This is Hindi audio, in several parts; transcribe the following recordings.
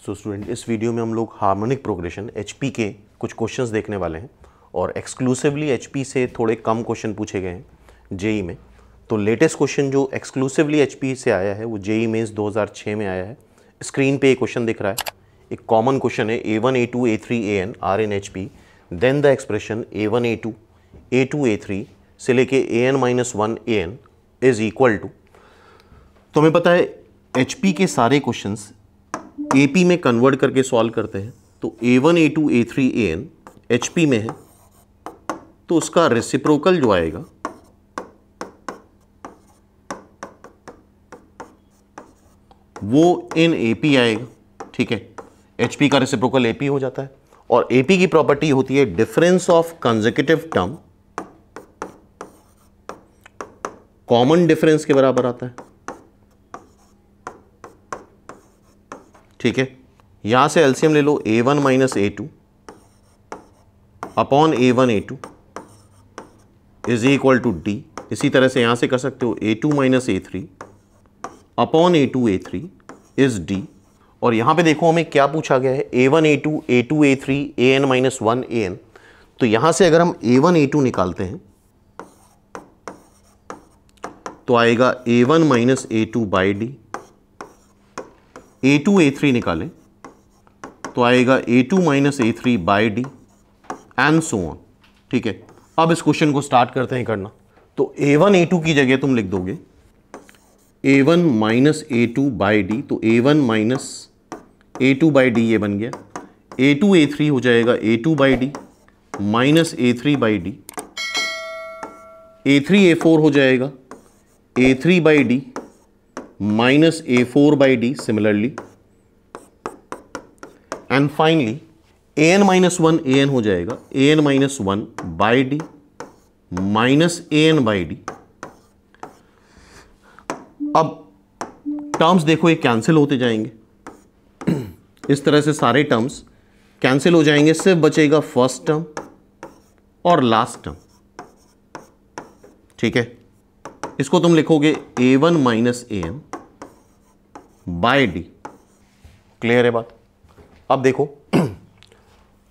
सो स्टूडेंट, इस वीडियो में हम लोग हार्मोनिक प्रोग्रेशन एचपी के कुछ क्वेश्चंस देखने वाले हैं और एक्सक्लूसिवली एचपी से थोड़े कम क्वेश्चन पूछे गए हैं जेई में। तो लेटेस्ट क्वेश्चन जो एक्सक्लूसिवली एचपी से आया है वो जेई मेंस 2006 में आया है। स्क्रीन पे एक क्वेश्चन दिख रहा है, एक कॉमन क्वेश्चन है A1 A2 A3 AN are in HP, then the expression A1 A2 A2 A3 से लेके AN-1 AN is equal to. तो हमें पता है एचपी के सारे क्वेश्चंस एपी में कन्वर्ट करके सॉल्व करते हैं। तो A1 A2 A3 AN HP में है तो उसका रेसिप्रोकल जो आएगा वो इन एपी आएगा। ठीक है, एचपी का रेसिप्रोकल एपी हो जाता है और एपी की प्रॉपर्टी होती है difference of consecutive term common difference के बराबर आता है। ठीक है, यहां से एलसीएम ले लो A1 minus A2 upon A1 A2 is equal to D। इसी तरह से यहां से कर सकते हो A2 minus A3 upon A2 A3 is D। और यहां पे देखो हमें क्या पूछा गया है, A1 A2 A2 A3 AN-1 AN। तो यहां से अगर हम A1 A2 निकालते हैं तो आएगा A1 minus A2 by D। A2 A3 निकालें तो आएगा A2 minus A3 by D and so on. ठीक है, अब इस क्वेश्चन को स्टार्ट करते हैं करना। तो A1 A2 की जगह तुम लिख दोगे A1 minus A2 by D। तो A1 minus A2 by D ये बन गया। A2 A3 हो जाएगा A2 by D minus A3 by D। A3 A4 हो जाएगा A3 by D minus A4 by D similarly. And finally AN-1 AN हो जाएगा AN-1 by D minus AN by D। अब टर्म्स देखो ये कैंसिल होते जाएंगे इस तरह से सारे टर्म्स कैंसिल हो जाएंगे, सिर्फ बचेगा फर्स्ट टर्म और लास्ट टर्म। ठीक है, इसको तुम लिखोगे A1 minus AN by D। Clear है बात? अब देखो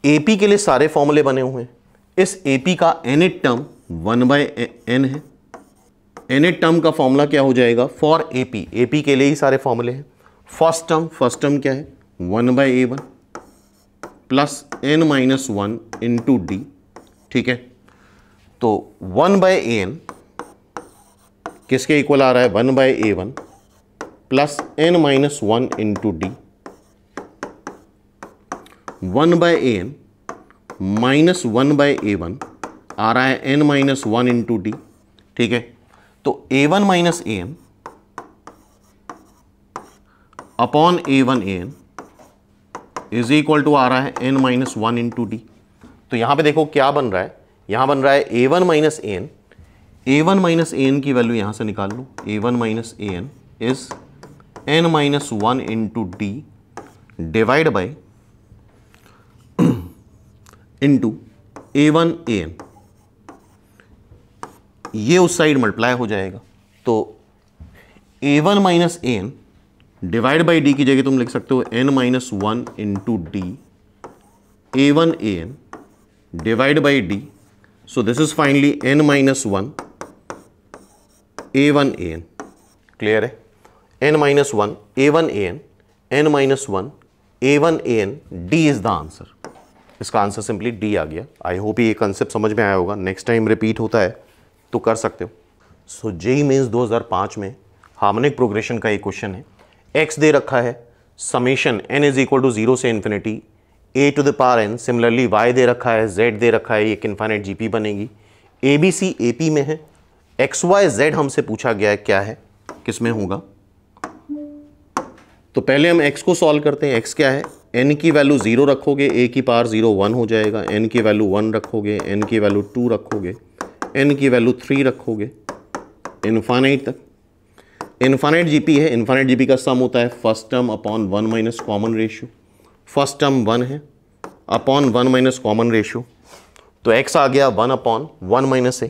एपी के लिए सारे फॉर्मूले बने हुए हैं। इस एपी का nth टर्म 1/n है। nth टर्म का फॉर्मूला क्या हो जाएगा फॉर एपी? एपी के लिए ही सारे फॉर्मूले हैं। फर्स्ट टर्म क्या है 1/A1 plus n-1 into D। ठीक है, तो 1/AN किसके इक्वल आ रहा है 1/A1 plus n-1 into D। 1/AN minus 1/A1 आ रहा है n-1 इंटू D। ठीक है, तो A1 minus AN upon A1 AN is equal to आ रहा है n-1 इंटू D। तो यहां पे देखो क्या बन रहा है, यहां बन रहा है A1 minus AN। A1 minus AN की वैल्यू यहां से निकाल लो। A1 minus AN is n-1 into D divide by into A1 AN। ये उस साइड मल्टीप्लाई हो जाएगा। तो A1 minus AN divide by D की जगह तुम लिख सकते हो n-1 into D A1 AN divide by D। So this is finally n-1 A1 AN। Clear है? n-1 A1 AN n-1 A1 AN D is the answer. इसका आंसर सिंपली D आ गया। आई होप ये कंसेप्ट समझ में आया होगा। नेक्स्ट टाइम रिपीट होता है तो कर सकते हो। सो जेई मेंस 2005 में हार्मोनिक प्रोग्रेशन का एक क्वेश्चन है। x दे रखा है summation n is equal to 0 से infinity a to the power n। Similarly y दे रखा है, z दे रखा है, एक इन्फाइनाइट जीपी बनेगी। ABC AP में है। XYZ हमसे पूछा गया है क्या है, किस में होगा। तो पहले हम x को सॉल्व करते हैं। x क्या है, n की वैल्यू 0 रखोगे a की पावर 0 1 हो जाएगा, n की वैल्यू 1 रखोगे, n की वैल्यू 2 रखोगे, n की वैल्यू 3 रखोगे इन्फाइनाइट तक। इन्फाइनाइट जीपी है, इन्फाइनाइट जीपी का सम होता है first term upon 1 minus common ratio. First term 1 है अपॉन 1 माइनस कॉमन रेशियो, तो x आ गया 1 upon 1 minus a।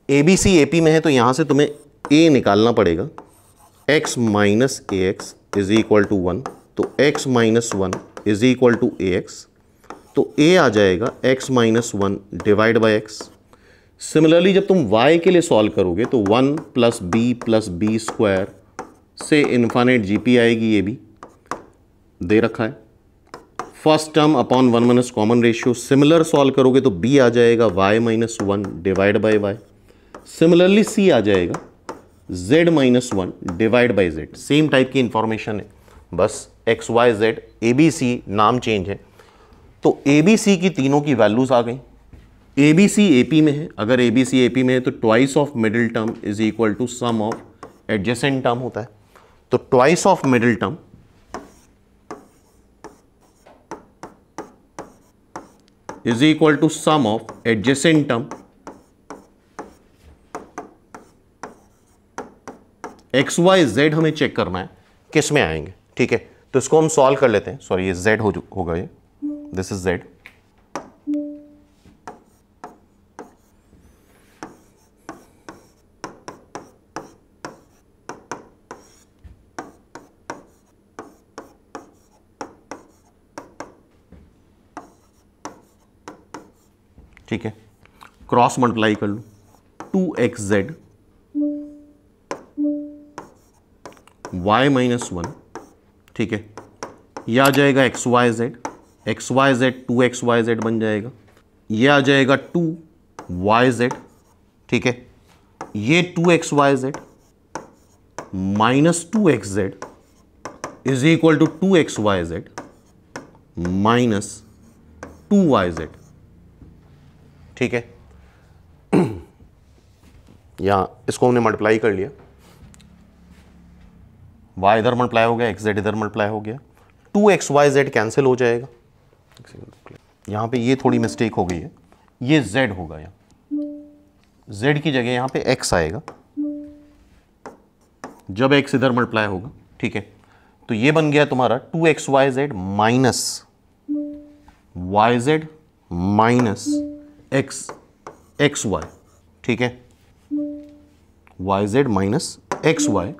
ABC AP में है तो यहाँ से तुम्हें a निकालना पड़ेगा। x minus a x is equal to 1। तो x minus one is equal to a x, तो a आ जाएगा x minus one divide by x. Similarly जब तुम y के लिए सॉल्व करोगे तो 1 प्लस बी स्क्वायर से इन्फाइनाइट जीपी आएगी, ये भी दे रखा है। First term upon 1 minus common ratio, similar solve करोगे तो b आ जाएगा y minus one divide by y। Similarly c आ जाएगा z minus one divide by z। Same type की इंफॉर्मेशन है, बस x y z a b c नाम चेंज है। तो a b c की तीनों की वैल्यूज आ गई। a b c a p में है, अगर a b c a p में है तो twice of middle term is equal to sum of adjacent term होता है। तो twice of middle term is equal to sum of adjacent term. X y z हमें चेक करना है किस में आएंगे, ठीक है। तो इसको हम सॉल्व कर लेते हैं। सॉरी, ये जेड होगा, ये दिस इज जेड। ठीक है, क्रॉस मल्टीप्लाई कर लो, 2xz y माइनस वन, ठीक है। यह आ जाएगा xyz, xyz 2xyz बन जाएगा। यह आ जाएगा 2yz, ठीक है। ये 2xyz minus 2xz is equal to 2xyz minus 2yz, ठीक है। यहां इसको हमने मल्टीप्लाई कर लिया, y इधर मल्टीप्लाई हो गया, xz इधर मल्टीप्लाई हो गया, 2xyz कैंसिल हो जाएगा। यहां पे ये थोड़ी मिस्टेक हो गई है, ये z होगा, यहाँ z की जगह यहां पे x आएगा जब x इधर मल्टीप्लाई होगा, ठीक है। तो ये बन गया तुम्हारा 2xyz minus yz minus xy, ठीक है, yz माइनस xy।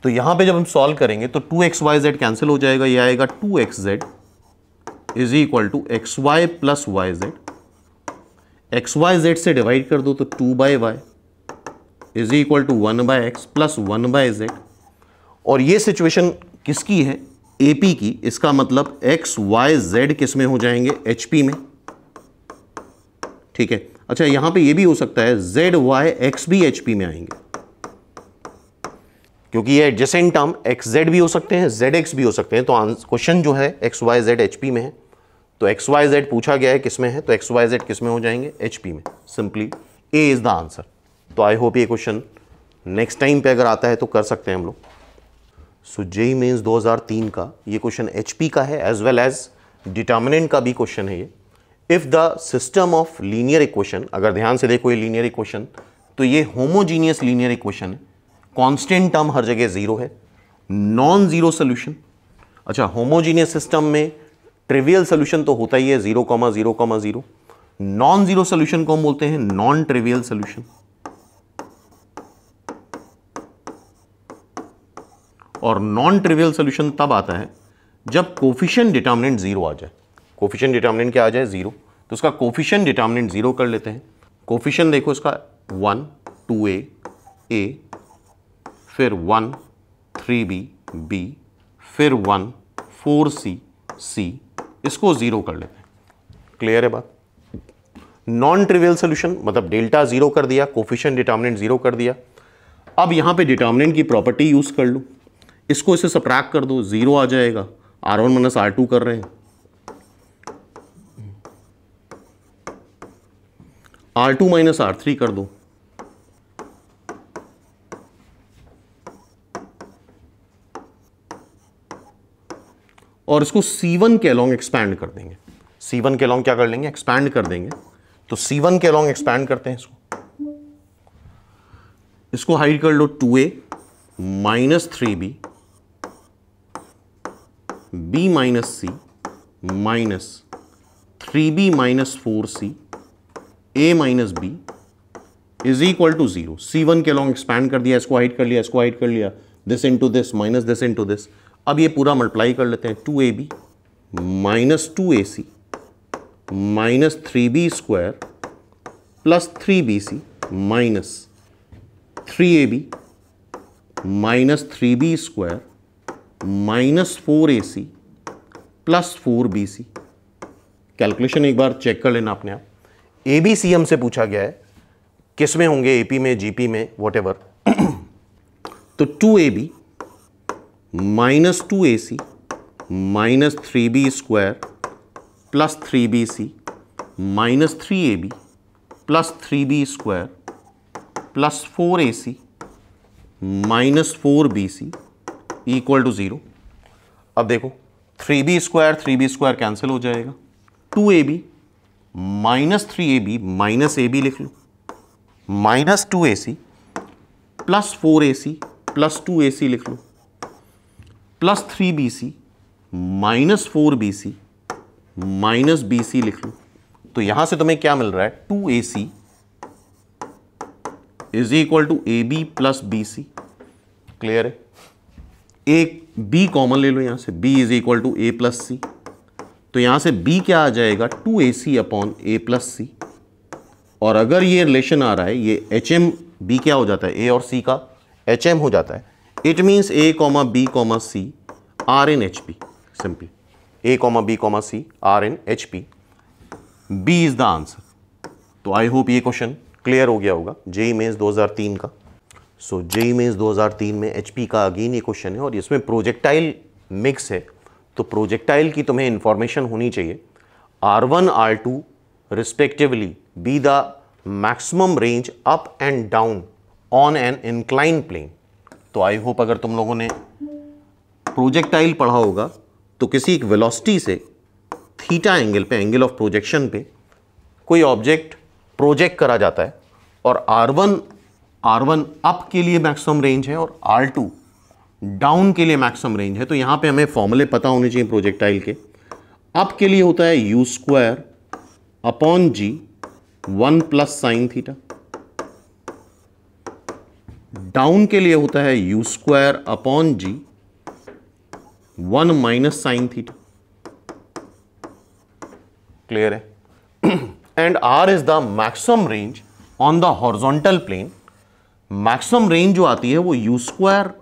तो यहां पे जब हम सॉल्व करेंगे तो 2xyz कैंसिल हो जाएगा, ये आएगा 2xz is equal to xy plus yz। xyz से डिवाइड कर दो तो 2/y is equal to 1/x plus 1/z। और ये सिचुएशन किसकी है? AP की। इसका मतलब x y z किस में हो जाएंगे? HP में, ठीक है। अच्छा, यहां पे ये भी हो सकता है z y x भी HP में आएंगे, क्योंकि ये एडजेसेंट टर्म xz भी हो सकते हैं, zx भी हो सकते हैं। तो क्वेश्चन जो है x y z HP में है, तो x y z पूछा गया है किस में है, तो x y z किस में हो जाएंगे? HP में। Simply A is the answer. तो आई होप ये क्वेश्चन नेक्स्ट टाइम पे अगर आता है तो कर सकते हैं हम लोग। सो जेईई मेंस 2003 का ये क्वेश्चन HP का है, एज वेल एज डिटर्मिनेंट का भी क्वेश्चन है ये। If the system of linear equation, अगर ध्यान से देखो ये लीनियर इक्वेशन, तो ये होमोजीनियस लीनियर इक्वेशन है, कांस्टेंट टर्म हर जगह जीरो है, नॉन जीरो सोल्यूशन। अच्छा, होमोजीनियस सिस्टम में ट्रिवियल सोल्यूशन तो होता ही है 0,0,0। नॉन जीरो सोल्यूशन को हम बोलते हैं नॉन ट्रिवियल सोल्यूशन। और नॉन ट्रिवियल सोल्यूशन तब आता है जब कोफिशिएंट डिटर्मिनेंट जीरो आ जाए। कोफिशिएंट डिटर्मिनेंट क्या आ जाए? जीरो। तो उसका कोफिशिएंट डिटर्मिनेंट जीरो कर लेते हैं। कोफिशिएंट देखो इसका 1 2a a, फिर 1 3b b, फिर 1 4c c, इसको जीरो कर लेते हैं। क्लियर है बात? नॉन ट्रिवियल सोल्यूशन मतलब डेल्टा जीरो कर दिया, कोफिशिएंट डिटर्मिनेंट जीरो कर दिया। अब यहां पे डिटर्मिनेंट की प्रॉपर्टी यूज कर लो, इसको इसे सबट्रैक्ट कर दो, जीरो आ जाएगा। R1 माइनस R2 कर रहे हैं, R2 माइनस R3 कर दो, और इसको C1 के अलॉन्ग एक्सपैंड कर देंगे। C1 के अलॉन्ग क्या कर लेंगे? एक्सपैंड कर देंगे। तो C1 के अलॉन्ग एक्सपैंड करते हैं इसको हाइड कर लो, 2a minus 3b b minus c minus 3b minus 4c a minus b is equal to 0। C1 के अलॉन्ग एक्सपैंड कर दिया, इसको हाइड कर लिया, इसको हाइड कर लिया, this into this minus this into this. अब ये पूरा मल्टीप्लाई कर लेते हैं, 2ab minus 2ac minus 3b square plus 3bc minus 3ab minus 3b square minus 4ac plus 4bc। Calculation एक बार चेक कर लेना अपने आप। ABC हमसे पूछा गया है, किस में होंगे, AP में, GP में, वॉटेवर। तो 2ab minus 2ac minus 3b square plus 3bc minus 3ab plus 3b square plus 4ac minus 4bc equal to 0। अब देखो 3b स्क्वायर कैंसिल हो जाएगा, 2ab minus 3ab minus ab लिख लो minus 2ac plus 4ac plus 2ac लिख लो plus 3bc minus 4bc minus bc लिख लो। तो यहां से तुम्हें क्या मिल रहा है, 2ac is equal to ab plus bc। Clear है। एक b कॉमन ले लो यहां से, b is equal to a plus c. तो यहां से b क्या आ जाएगा, 2ac अपॉन a प्लस सी। और अगर ये रिलेशन आ रहा है, ये HM b क्या हो जाता है, a और c का HM हो जाता है। It means a comma b comma c are in HP। Simply a comma b comma c are in HP। b is the answer. तो आई होप ये क्वेश्चन क्लियर हो गया होगा जेईई मेंस 2003 का। सो जेईई मेंस 2003 में HP का अगेन ये क्वेश्चन है और इसमें प्रोजेक्टाइल मिक्स है। तो प्रोजेक्टाइल की तुम्हें इंफॉर्मेशन होनी चाहिए। R1 R2 respectively be the maximum range up and down on an incline plane. तो आई होप अगर तुम लोगों ने प्रोजेक्टाइल पढ़ा होगा तो किसी एक वेलोसिटी से थीटा एंगल पे, एंगल ऑफ प्रोजेक्शन पे कोई ऑब्जेक्ट प्रोजेक्ट करा जाता है और R1 अप के लिए मैक्सिमम रेंज है और R2 डाउन के लिए मैक्सिमम रेंज है। तो यहां पे हमें फॉर्मूले पता होने चाहिए प्रोजेक्टाइल के। अप के लिए होता है u square upon g 1 plus sine theta. Down के लिए होता है u square upon g 1 minus sine theta. Clear है। And r is the maximum range on the horizontal plane. Maximum range जो आती है वो u स्क्वायर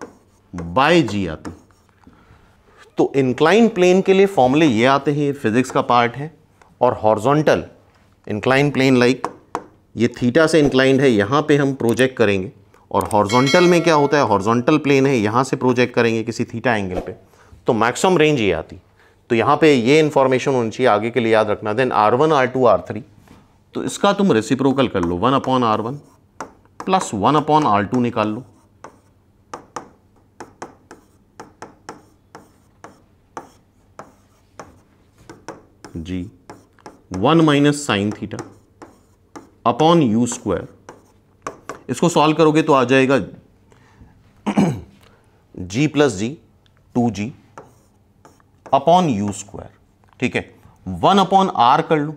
बाय g आती है। तो इंक्लाइन प्लेन के लिए फॉर्मूले ये आते हैं, ये फिजिक्स का पार्ट है। और हॉरिजॉन्टल इंक्लाइन प्लेन लाइक ये थीटा से इंक्लाइंड है, यहां पे हम प्रोजेक्ट करेंगे। और हॉरिजॉन्टल में क्या होता है, हॉरिजॉन्टल प्लेन है, यहां से प्रोजेक्ट करेंगे किसी थीटा एंगल पे, तो मैक्सिमम रेंज ये आती। तो यहां पे ये इंफॉर्मेशन होनी चाहिए, आगे के लिए याद रखना। देन R1 R2 R3, तो इसका तुम रेसिप्रोकल कर लो, 1 upon R1 plus 1 upon R2 निकाल लो। जी 1 minus sine theta upon u square. इसको सॉल्व करोगे तो आ जाएगा g प्लस जी 2g अपॉन u स्क्वायर। ठीक है, 1 अपॉन r कर लो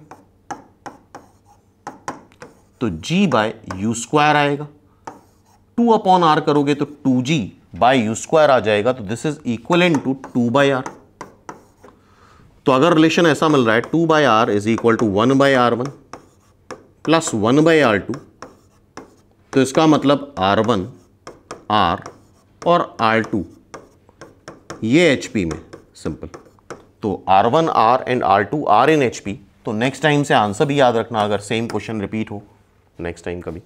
तो g बाय u स्क्वायर आएगा। 2 अपॉन r करोगे तो 2g बाय u स्क्वायर आ जाएगा। तो this is equivalent to 2 by r। तो अगर रिलेशन ऐसा मिल रहा है 2 by r is equal to 1 by R1 plus 1 by R2, तो इसका मतलब R1 R और R2 ये HP में। सिंपल। तो R1 R and R2 R in HP। तो नेक्स्ट टाइम से आंसर भी याद रखना अगर सेम क्वेश्चन रिपीट हो नेक्स्ट टाइम कभी।